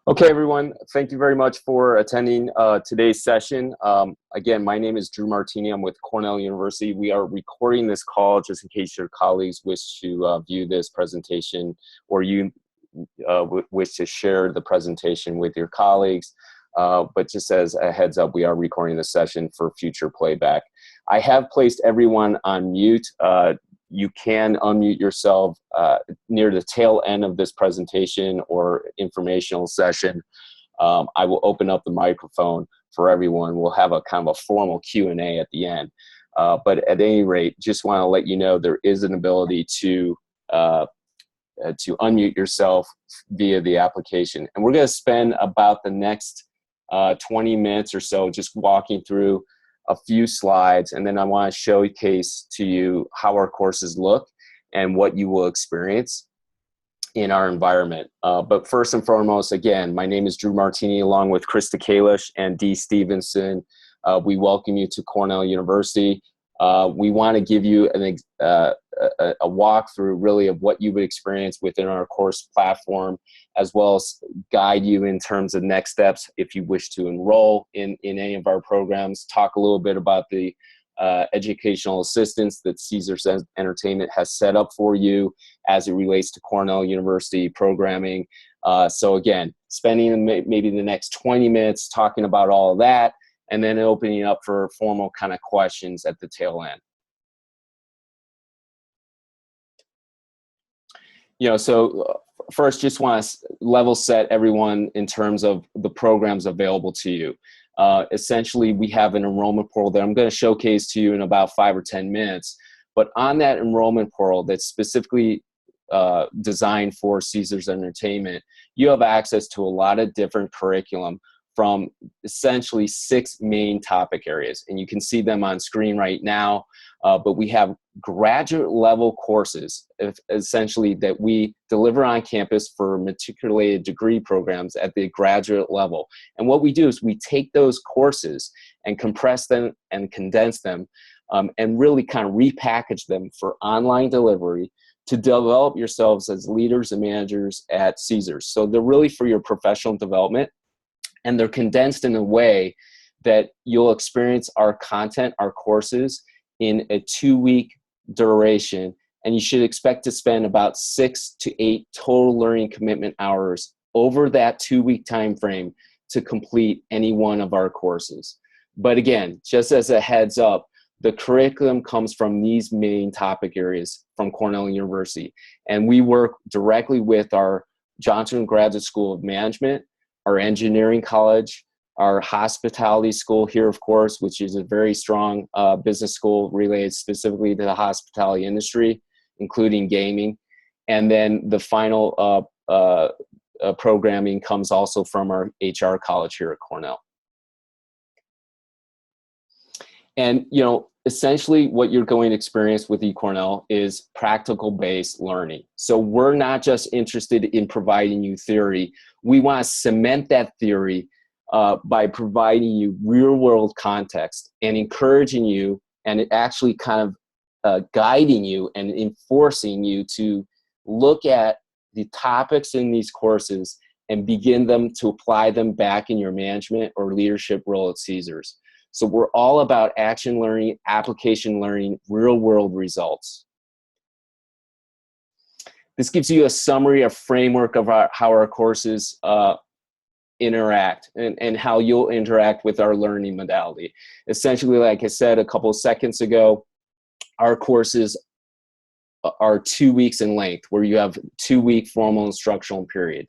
Okay, everyone, thank you very much for attending today's session. Again, my name is Drew Martini. I'm with Cornell University. We are recording this call just in case your colleagues wish to view this presentation, or you wish to share the presentation with your colleagues. But just as a heads up, we are recording this session for future playback. I have placed everyone on mute. You can unmute yourself near the tail end of this presentation or informational session. I will open up the microphone for everyone. We'll have a kind of a formal Q&A at the end. But at any rate, just want to let you know there is an ability to unmute yourself via the application. And we're going to spend about the next 20 minutes or so just walking through a few slides, and then I want to showcase to you how our courses look and what you will experience in our environment. But first and foremost, again, my name is Drew Martini, along with Krista Kalish and Dee Stevenson. We welcome you to Cornell University. We want to give you a walkthrough really of what you would experience within our course platform, as well as guide you in terms of next steps if you wish to enroll in any of our programs. Talk a little bit about the educational assistance that Caesars Entertainment has set up for you as it relates to Cornell University programming. So again, spending maybe the next 20 minutes talking about all of that, and then opening up for formal kind of questions at the tail end. So first, just want to level set everyone in terms of the programs available to you. Essentially, we have an enrollment portal that I'm going to showcase to you in about 5 or 10 minutes. But on that enrollment portal that's specifically designed for Caesars Entertainment, you have access to a lot of different curriculum from essentially 6 main topic areas. And you can see them on screen right now. But we have graduate level courses, essentially, that we deliver on campus for matriculated degree programs at the graduate level. And what we do is we take those courses and compress them and condense them and really kind of repackage them for online delivery to develop yourselves as leaders and managers at Caesars. So they're really for your professional development, and they're condensed in a way that you'll experience our content, our courses, in a 2-week duration, and you should expect to spend about 6 to 8 total learning commitment hours over that 2-week time frame to complete any one of our courses. But again, just as a heads up, the curriculum comes from these main topic areas from Cornell University, and we work directly with our Johnson Graduate School of Management, our engineering college, our hospitality school here, of course, which is a very strong business school related specifically to the hospitality industry, including gaming. And then the final programming comes also from our HR college here at Cornell. And, essentially what you're going to experience with eCornell is practical-based learning. So we're not just interested in providing you theory. We want to cement that theory by providing you real-world context and encouraging you, and actually kind of guiding you and enforcing you to look at the topics in these courses and begin to apply them back in your management or leadership role at Caesars. So we're all about action learning, application learning, real-world results. This gives you a summary, a framework of how our courses interact and how you'll interact with our learning modality. Essentially, like I said a couple of seconds ago, our courses are 2 weeks in length, where you have 2-week formal instructional period.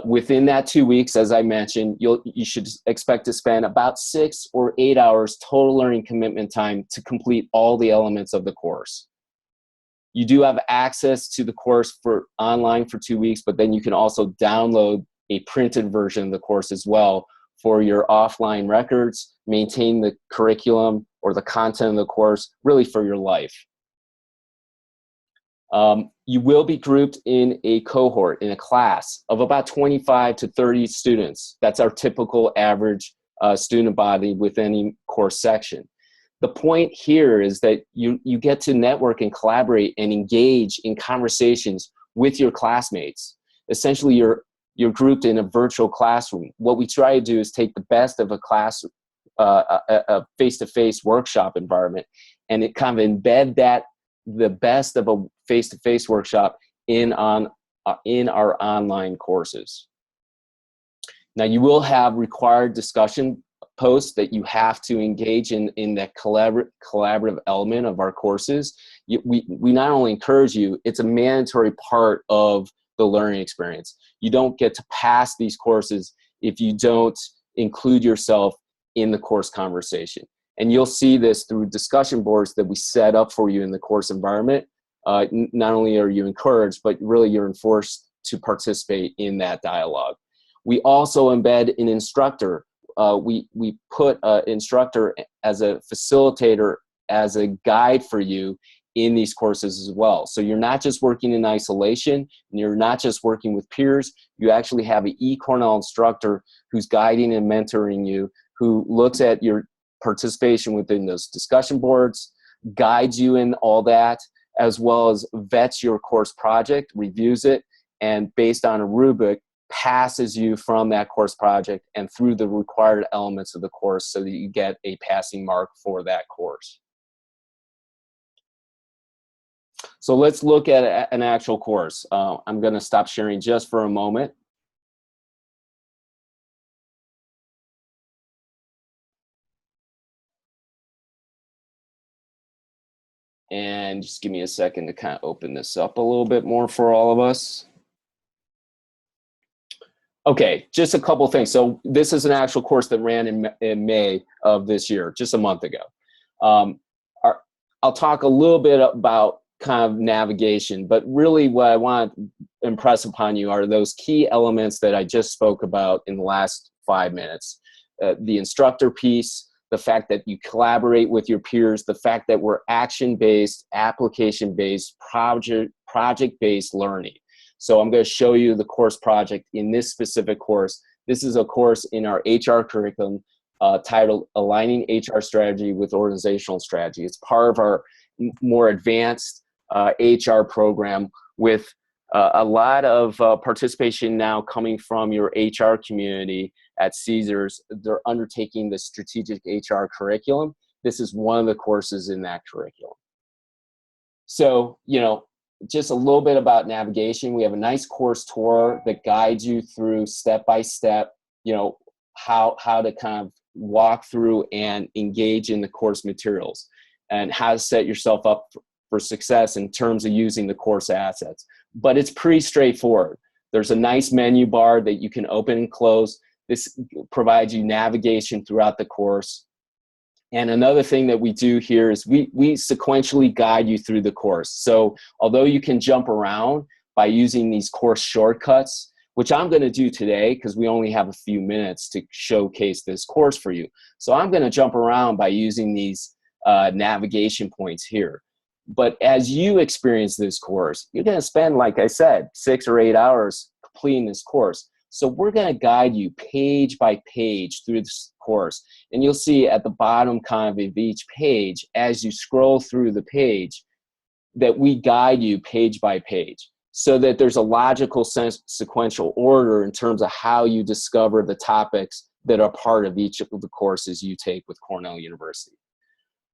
Within that 2 weeks, as I mentioned, you should expect to spend about 6 or 8 hours total learning commitment time to complete all the elements of the course. You do have access to the course online for 2 weeks, but then you can also download a printed version of the course as well for your offline records, maintain the curriculum or the content of the course, really for your life. You will be grouped in a cohort, in a class of about 25 to 30 students. That's our typical average student body with any course section. The point here is that you get to network and collaborate and engage in conversations with your classmates. Essentially, you're you're grouped in a virtual classroom. What we try to do is take the best of a class, a face-to-face workshop environment, and it kind of embed the best of a face-to-face workshop in our online courses. Now, you will have required discussion posts that you have to engage in that collaborative element of our courses. We not only encourage you, it's a mandatory part of the learning experience. You don't get to pass these courses if you don't include yourself in the course conversation. And you'll see this through discussion boards that we set up for you in the course environment. Not only are you encouraged, but really you're enforced to participate in that dialogue. We also embed an instructor. We put an instructor as a facilitator, as a guide for you in these courses as well. So you're not just working in isolation, and you're not just working with peers. You actually have an eCornell instructor who's guiding and mentoring you, who looks at your participation within those discussion boards, guides you in all that, as well as vets your course project, reviews it, and based on a rubric, passes you from that course project and through the required elements of the course so that you get a passing mark for that course. So let's look at an actual course. I'm going to stop sharing just for a moment. And just give me a second to kind of open this up a little bit more for all of us. Okay, just a couple things. So this is an actual course that ran in May of this year, just a month ago. I'll talk a little bit about kind of navigation, but really what I want to impress upon you are those key elements that I just spoke about in the last 5 minutes. The instructor piece, the fact that you collaborate with your peers, the fact that we're action-based, application-based, project-based learning. So I'm going to show you the course project in this specific course. This is a course in our HR curriculum titled Aligning HR Strategy with Organizational Strategy. It's part of our more advanced HR program with a lot of participation now coming from your HR community at Caesars. They're undertaking the strategic HR curriculum. This is one of the courses in that curriculum. So, you know, just a little bit about navigation. We have a nice course tour that guides you through step by step, you know, how to kind of walk through and engage in the course materials and how to set yourself up for success in terms of using the course assets. But it's pretty straightforward. There's a nice menu bar that you can open and close. This provides you navigation throughout the course. And another thing that we do here is we sequentially guide you through the course. So although you can jump around by using these course shortcuts, which I'm going to do today because we only have a few minutes to showcase this course for you. So I'm going to jump around by using these navigation points here. But as you experience this course, you're going to spend, like I said, 6 or 8 hours completing this course. So we're going to guide you page by page through this course. And you'll see at the bottom kind of each page, as you scroll through the page, that we guide you page by page so that there's a logical sequential order in terms of how you discover the topics that are part of each of the courses you take with Cornell University.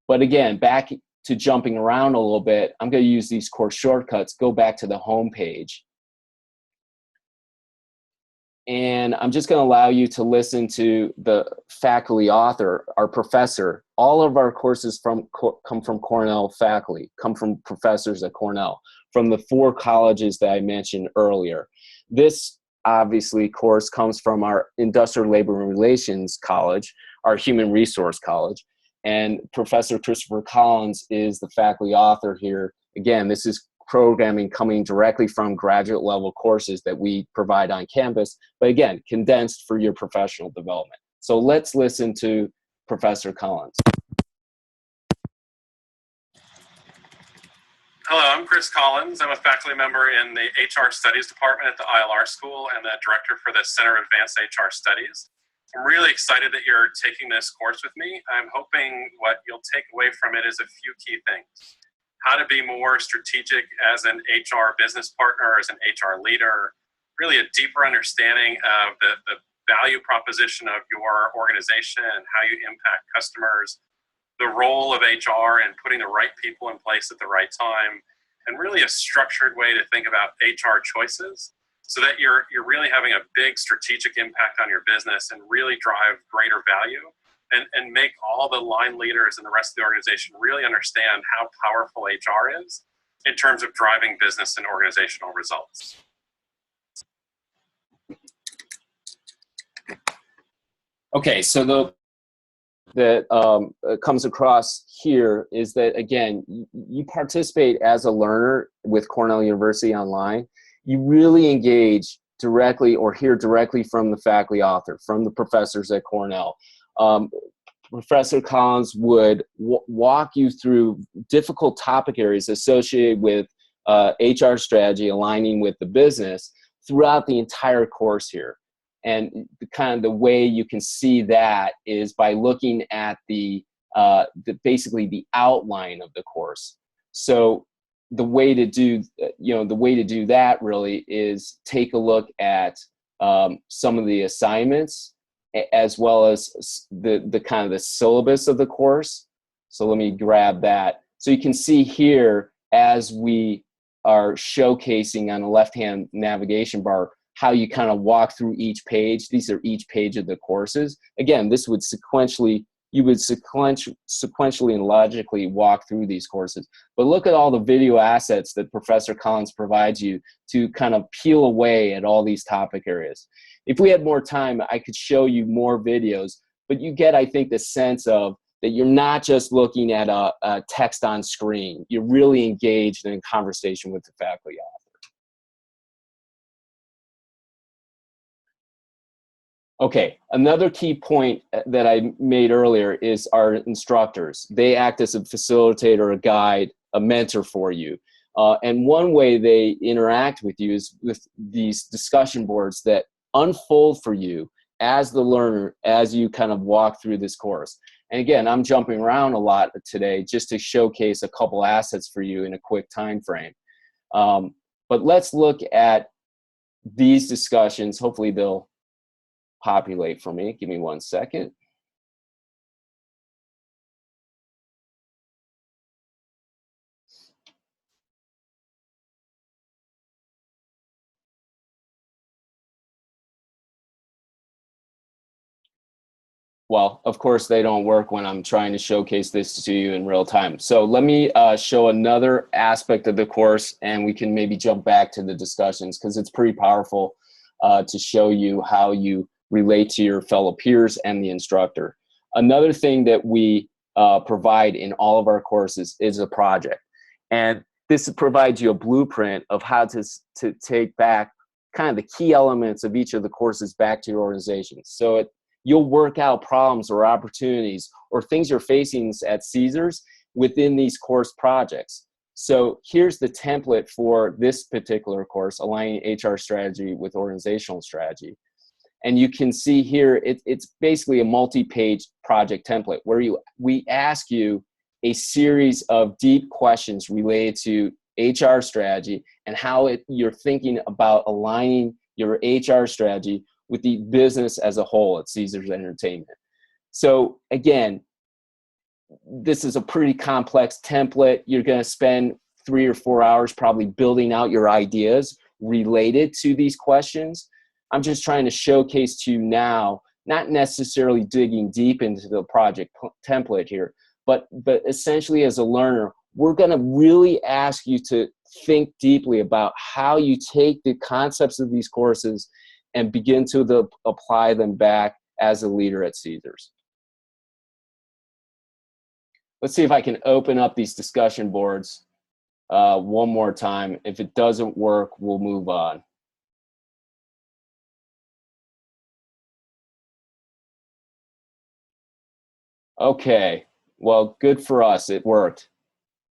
But again, back to jumping around a little bit, I'm going to use these course shortcuts, go back to the home page. And I'm just going to allow you to listen to the faculty author, our professor. All of our courses come from Cornell faculty, come from professors at Cornell, from the 4 colleges that I mentioned earlier. This, obviously, course comes from our Industrial Labor and Relations College, our Human Resource College. And Professor Christopher Collins is the faculty author here. Again, this is programming coming directly from graduate level courses that we provide on campus, but again, condensed for your professional development. So let's listen to Professor Collins. Hello, I'm Chris Collins. I'm a faculty member in the HR Studies Department at the ILR School and the director for the Center of Advanced HR Studies. I'm really excited that you're taking this course with me. I'm hoping what you'll take away from it is a few key things. How to be more strategic as an HR business partner, as an HR leader, really a deeper understanding of the value proposition of your organization and how you impact customers, the role of HR and putting the right people in place at the right time, and really a structured way to think about HR choices so that you're really having a big strategic impact on your business and really drive greater value and make all the line leaders and the rest of the organization really understand how powerful HR is in terms of driving business and organizational results. Okay, so that comes across here is that, again, you participate as a learner with Cornell University Online. You really engage directly or hear directly from the faculty author, from the professors at Cornell. Professor Collins would walk you through difficult topic areas associated with HR strategy aligning with the business throughout the entire course here. And kind of the way you can see that is by looking at basically the outline of the course. So the way to do that really is take a look at some of the assignments as well as the kind of the syllabus of the course. So let me grab that. So you can see here as we are showcasing on the left-hand navigation bar how you kind of walk through each page. These are each page of the courses. Again, this would you would sequentially and logically walk through these courses. But look at all the video assets that Professor Collins provides you to kind of peel away at all these topic areas. If we had more time, I could show you more videos, but you get, I think, the sense of that you're not just looking at a text on screen. You're really engaged in a conversation with the faculty author. Okay, another key point that I made earlier is our instructors. They act as a facilitator, a guide, a mentor for you. And one way they interact with you is with these discussion boards that unfold for you as the learner as you kind of walk through this course. And again, I'm jumping around a lot today just to showcase a couple assets for you in a quick time frame. But let's look at these discussions. Hopefully they'll populate for me. Give me 1 second. Well, of course, they don't work when I'm trying to showcase this to you in real time. So let me show another aspect of the course, and we can maybe jump back to the discussions because it's pretty powerful to show you how you relate to your fellow peers and the instructor. Another thing that we provide in all of our courses is a project. And this provides you a blueprint of how to take back kind of the key elements of each of the courses back to your organization. So you'll work out problems or opportunities or things you're facing at Caesars within these course projects. So here's the template for this particular course, Aligning HR Strategy with Organizational Strategy. And you can see here, it's basically a multi-page project template where we ask you a series of deep questions related to HR strategy and how you're thinking about aligning your HR strategy with the business as a whole at Caesars Entertainment. So again, this is a pretty complex template. You're going to spend 3 or 4 hours probably building out your ideas related to these questions. I'm just trying to showcase to you now, not necessarily digging deep into the project template here, but essentially as a learner, we're going to really ask you to think deeply about how you take the concepts of these courses and begin to apply them back as a leader at Caesars. Let's see if I can open up these discussion boards one more time. If it doesn't work, we'll move on. Okay, well, good for us. It worked.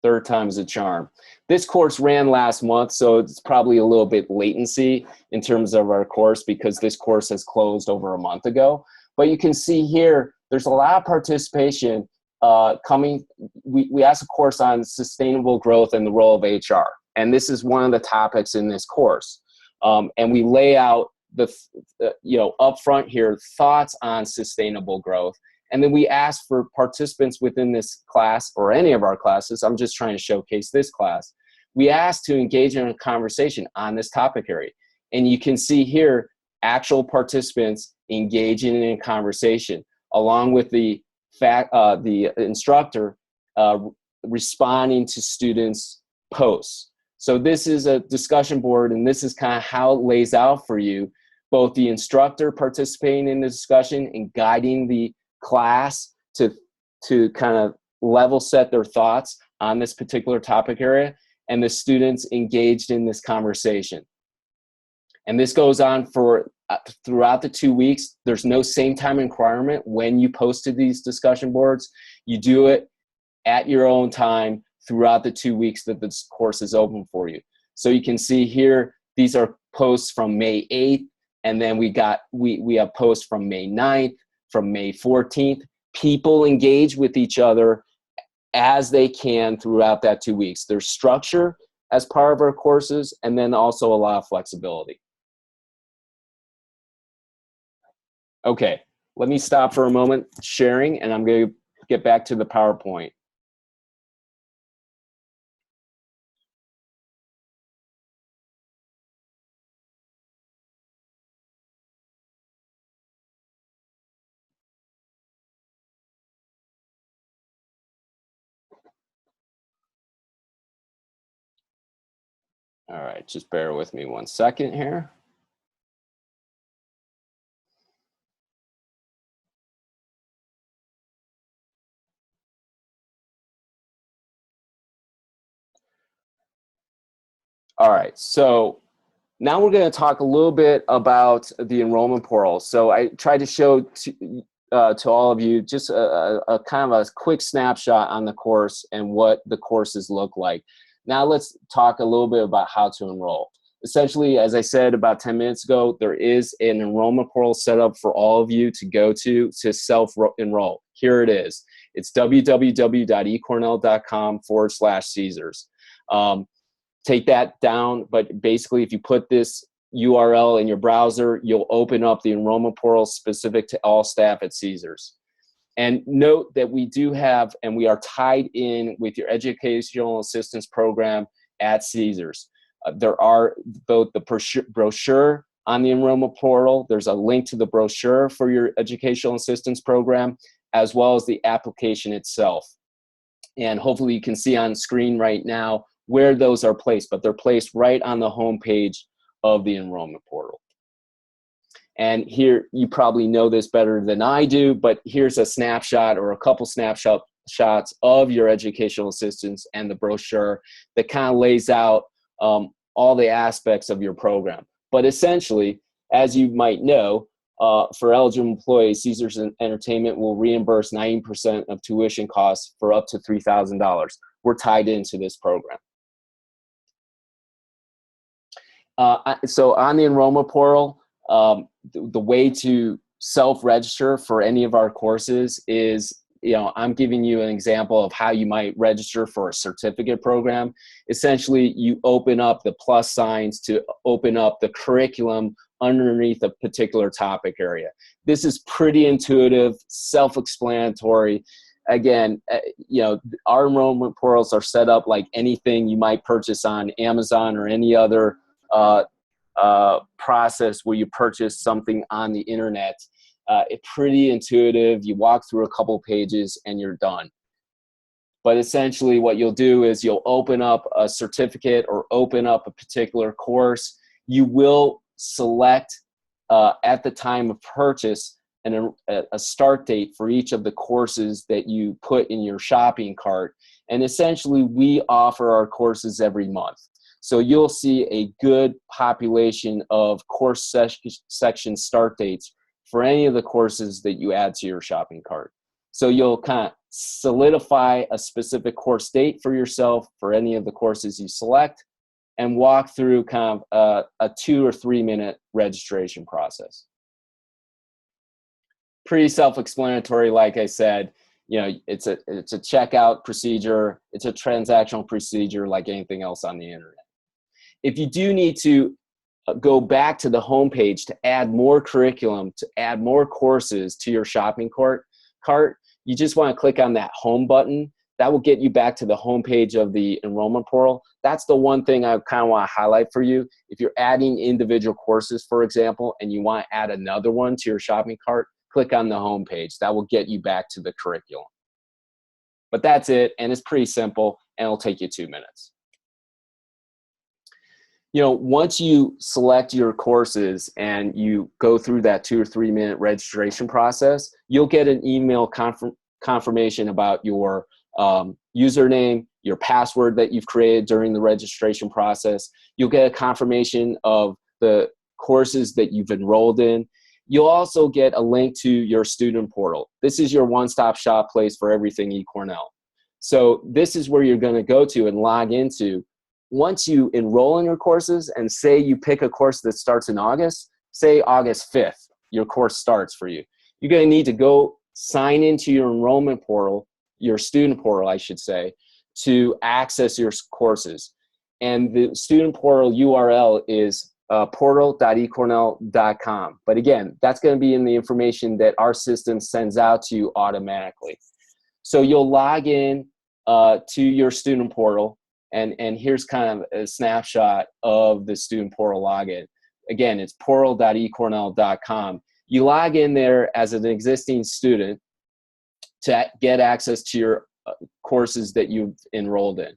Third time's a charm. This course ran last month, so it's probably a little bit latency in terms of our course because this course has closed over a month ago. But you can see here, there's a lot of participation coming. We asked a course on sustainable growth and the role of HR, and this is one of the topics in this course. And we lay out up front here, thoughts on sustainable growth. And then we ask for participants within this class or any of our classes. I'm just trying to showcase this class. We ask to engage in a conversation on this topic area. And you can see here, actual participants engaging in a conversation, along with the instructor responding to students' posts. So this is a discussion board, and this is kind of how it lays out for you, both the instructor participating in the discussion and guiding the class to kind of level set their thoughts on this particular topic area, and the students engaged in this conversation. And this goes on for throughout the 2 weeks. There's no same time requirement when you post to these discussion boards. You do it at your own time throughout the 2 weeks that this course is open for you. So you can see here, these are posts from May 8th, and then we have posts from May 9th, from May 14th. People engage with each other as they can throughout that 2 weeks. There's structure as part of our courses, and then also a lot of flexibility. Okay, let me stop for a moment sharing, and I'm going to get back to the PowerPoint. All right, just bear with me 1 second here. All right, so now we're going to talk a little bit about the enrollment portal. So I tried to show to all of you just a kind of a quick snapshot on the course and what the courses look like. Now let's talk a little bit about how to enroll. Essentially, as I said about 10 minutes ago, there is an enrollment portal set up for all of you to go to self-enroll. Here it is. It's www.ecornell.com/Caesars. Take that down, but basically if you put this URL in your browser, you'll open up the enrollment portal specific to all staff at Caesars. And note that we do have, and we are tied in with your educational assistance program at Caesars. There are both the brochure on the enrollment portal. There's a link to the brochure for your educational assistance program, as well as the application itself. And hopefully you can see on screen right now where those are placed, but they're placed right on the home page of the enrollment portal. And here, you probably know this better than I do, but here's a snapshot or a couple snapshots of your educational assistance and the brochure that kind of lays out all the aspects of your program. But essentially, as you might know, for eligible employees, Caesars Entertainment will reimburse 90% of tuition costs for up to $3,000. We're tied into this program. So on the enrollment portal, the way to self-register for any of our courses is, I'm giving you an example of how you might register for a certificate program. Essentially, you open up the plus signs to open up the curriculum underneath a particular topic area. This is pretty intuitive, self-explanatory. Again, our enrollment portals are set up like anything you might purchase on Amazon or any other process where you purchase something on the internet. It's pretty intuitive. You walk through a couple pages and you're done. But essentially what you'll do is you'll open up a certificate or open up a particular course. You will select at the time of purchase a start date for each of the courses that you put in your shopping cart. And essentially we offer our courses every month. So you'll see a good population of course section start dates for any of the courses that you add to your shopping cart. So you'll kind of solidify a specific course date for yourself for any of the courses you select and walk through kind of a 2 or 3 minute registration process. Pretty self-explanatory, like I said. It's a checkout procedure. It's a transactional procedure like anything else on the internet. If you do need to go back to the homepage to add more curriculum, to add more courses to your shopping cart, you just want to click on that home button. That will get you back to the homepage of the enrollment portal. That's the one thing I kind of want to highlight for you. If you're adding individual courses, for example, and you want to add another one to your shopping cart, click on the homepage. That will get you back to the curriculum. But that's it, and it's pretty simple, and it'll take you 2 minutes. You know, once you select your courses and you go through that 2 or 3 minute registration process, you'll get an email confirmation about your username, your password that you've created during the registration process. You'll get a confirmation of the courses that you've enrolled in. You'll also get a link to your student portal. This is your one-stop shop place for everything eCornell. So this is where you're going to go to and log into. Once you enroll in your courses and say you pick a course that starts in August, say August 5th, your course starts for you. You're going to need to go sign into your enrollment portal, your student portal, I should say, to access your courses. And the student portal URL is portal.ecornell.com. But again, that's going to be in the information that our system sends out to you automatically. So you'll log in to your student portal. And here's kind of a snapshot of the student portal login. Again, it's portal.ecornell.com. You log in there as an existing student to get access to your courses that you've enrolled in.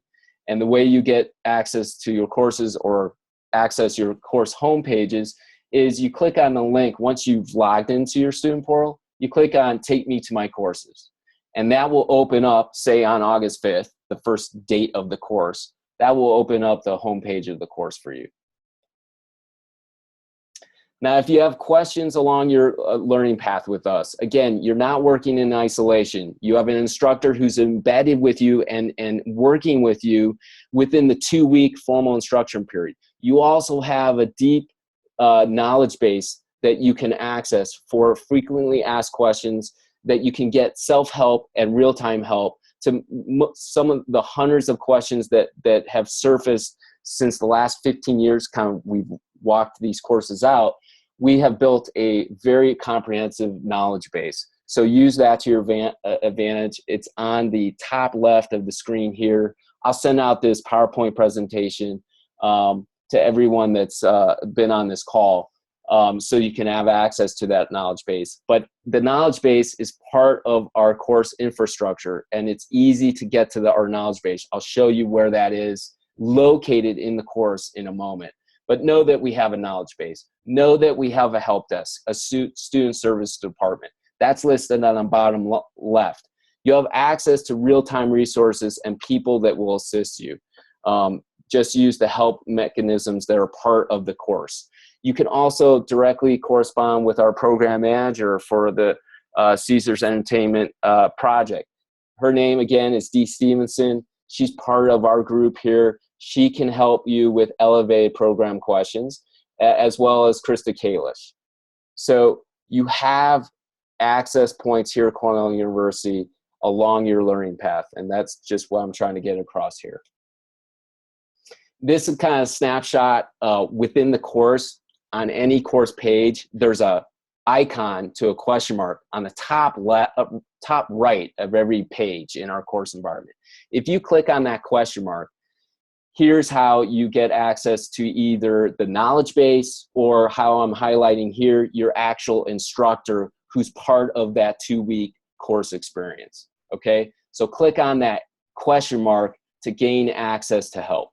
And the way you get access to your courses or access your course homepages is you click on the link. Once you've logged into your student portal, you click on Take Me to My Courses. And that will open up, say on August 5th, the first date of the course, that will open up the homepage of the course for you. Now, if you have questions along your learning path with us, again, you're not working in isolation. You have an instructor who's embedded with you and working with you within the 2-week formal instruction period. You also have a deep knowledge base that you can access for frequently asked questions, that you can get self-help and real-time help to some of the hundreds of questions that have surfaced since the last 15 years, kind of we've walked these courses out. We have built a very comprehensive knowledge base. So use that to your advantage. It's on the top left of the screen here. I'll send out this PowerPoint presentation to everyone that's been on this call. So you can have access to that knowledge base. But the knowledge base is part of our course infrastructure, and it's easy to get to our knowledge base. I'll show you where that is located in the course in a moment. But know that we have a knowledge base. Know that we have a help desk, a student service department. That's listed on the bottom left. You have access to real-time resources and people that will assist you. Just use the help mechanisms that are part of the course. You can also directly correspond with our program manager for the Caesars Entertainment project. Her name, again, is Dee Stevenson. She's part of our group here. She can help you with elevated program questions, as well as Krista Kalish. So you have access points here at Cornell University along your learning path, and that's just what I'm trying to get across here. This is kind of a snapshot within the course. On any course page, there's a icon to a question mark on the top right of every page in our course environment. If you click on that question mark, here's how you get access to either the knowledge base or how I'm highlighting here, your actual instructor who's part of that 2-week course experience, okay? So click on that question mark to gain access to help.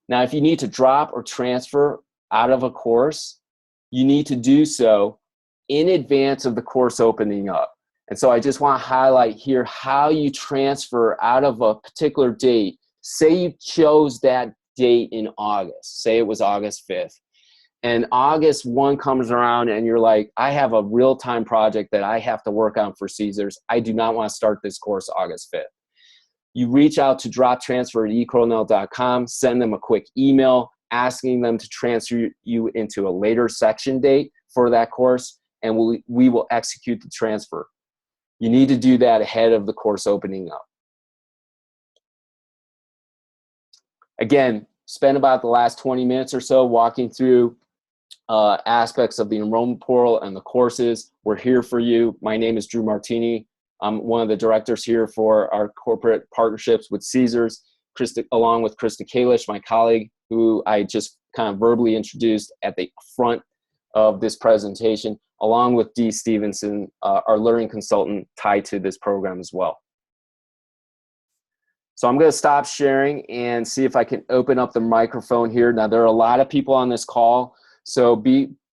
Now, if you need to drop or transfer out of a course, you need to do so in advance of the course opening up. And so I just want to highlight here how you transfer out of a particular date. Say you chose that date in August, say it was August 5th, and August 1 comes around and you're like, I have a real-time project that I have to work on for Caesars. I do not want to start this course August 5th. You reach out to drop transfer at ecornell.com, send them a quick email asking them to transfer you into a later section date for that course, and we will execute the transfer. You need to do that ahead of the course opening up. Again, spend about the last 20 minutes or so walking through aspects of the enrollment portal and the courses. We're here for you. My name is Drew Martini. I'm one of the directors here for our corporate partnerships with Caesars, along with Krista Kalish, my colleague, who I just kind of verbally introduced at the front of this presentation, along with Dee Stevenson, our learning consultant tied to this program as well. So I'm going to stop sharing and see if I can open up the microphone here. Now, there are a lot of people on this call, so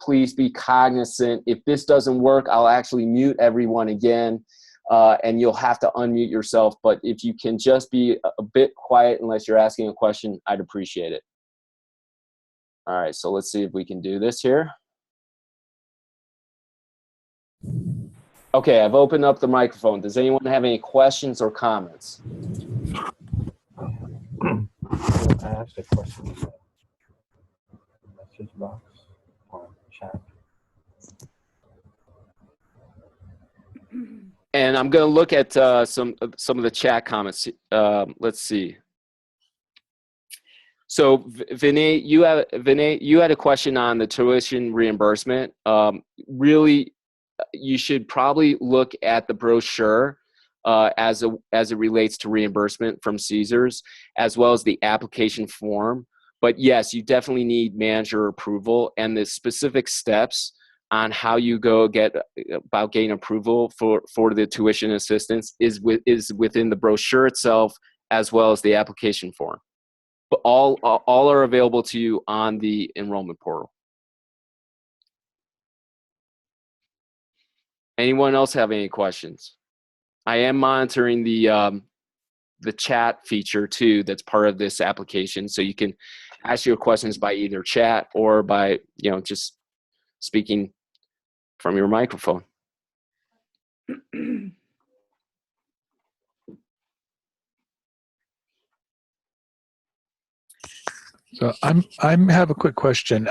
please be cognizant. If this doesn't work, I'll actually mute everyone again, and you'll have to unmute yourself. But if you can just be a bit quiet unless you're asking a question, I'd appreciate it. All right, so let's see if we can do this here. Okay, I've opened up the microphone. Does anyone have any questions or comments? I asked a question in the message box or chat. And I'm going to look at some of the chat comments. Let's see. So Vinay, you had a question on the tuition reimbursement. Really, you should probably look at the brochure as it relates to reimbursement from Caesars, as well as the application form. But yes, you definitely need manager approval, and the specific steps on how you go about getting approval for the tuition assistance is within the brochure itself, as well as the application form. But all are available to you on the enrollment portal. Anyone else have any questions? I am monitoring the chat feature too. That's part of this application, so you can ask your questions by either chat or by just speaking from your microphone. So I have a quick question.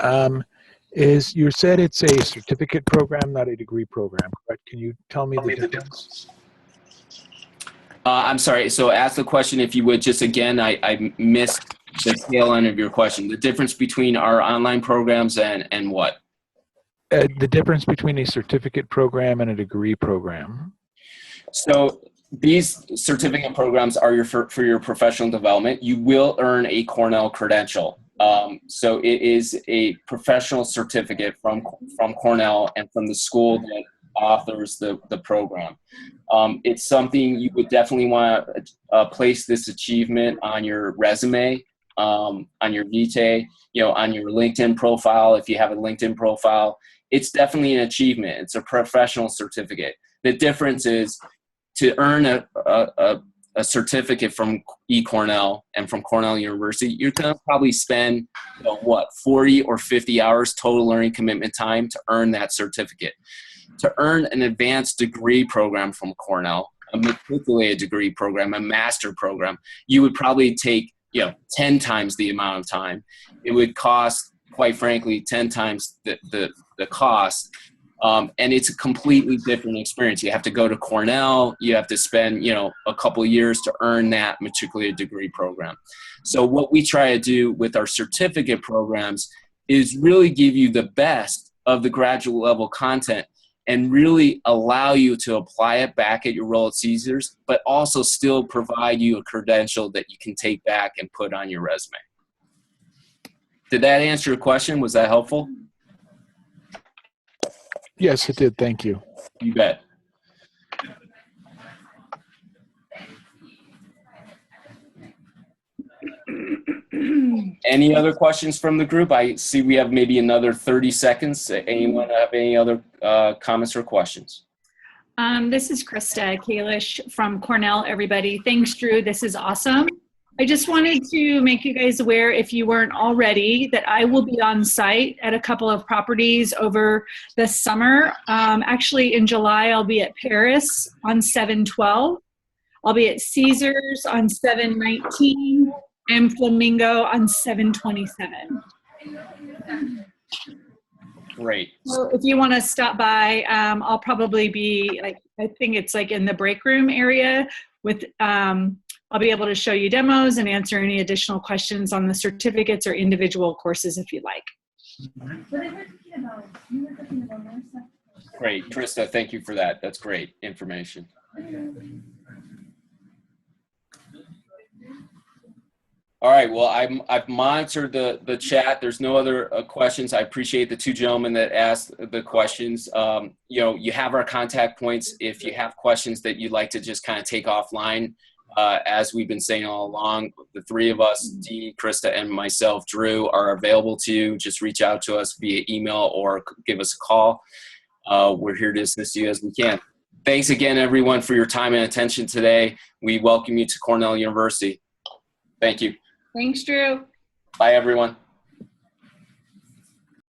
Is you said it's a certificate program, not a degree program, correct? Can you tell me the difference? I'm sorry. So ask the question if you would. Just again, I missed the tail end of your question. The difference between our online programs and what? The difference between a certificate program and a degree program. So these certificate programs are for your professional development. You will earn a Cornell credential. So it is a professional certificate from Cornell and from the school that authors the program. It's something you would definitely want to place this achievement on your resume, on your vitae, on your LinkedIn profile. If you have a LinkedIn profile, it's definitely an achievement. It's a professional certificate. The difference is to earn a certificate from eCornell and from Cornell University, you're going to probably spend 40 or 50 hours total learning commitment time to earn that certificate. To earn an advanced degree program from Cornell, a matriculated degree program, a master program, you would probably take 10 times the amount of time. It would cost, quite frankly, 10 times the cost. And it's a completely different experience. You have to go to Cornell. You have to spend, a couple of years to earn that matriculated degree program. So what we try to do with our certificate programs is really give you the best of the graduate level content and really allow you to apply it back at your role at Caesars, but also still provide you a credential that you can take back and put on your resume. Did that answer your question? Was that helpful? Yes, it did. Thank you. You bet. Any other questions from the group? I see we have maybe another 30 seconds. Anyone have any other comments or questions? This is Krista Kalish from Cornell, everybody. Thanks, Drew. This is awesome. I just wanted to make you guys aware, if you weren't already, that I will be on site at a couple of properties over the summer. Actually, in July, I'll be at Paris on 7/12. I'll be at Caesars on 7/19 and Flamingo on 7/27. Great. So if you want to stop by, I'll probably be I think it's in the break room area with I'll be able to show you demos and answer any additional questions on the certificates or individual courses if you'd like. Great, Krista, thank you for that. That's great information. All right, well, I've monitored the chat. There's no other questions. I appreciate the two gentlemen that asked the questions. You know, you have our contact points. If you have questions that you'd like to just kind of take offline, as we've been saying all along, the three of us, Dee, Krista, and myself, Drew, are available to you. Just reach out to us via email or give us a call. We're here to assist you as we can. Thanks again, everyone, for your time and attention today. We welcome you to Cornell University. Thank you. Thanks, Drew. Bye, everyone.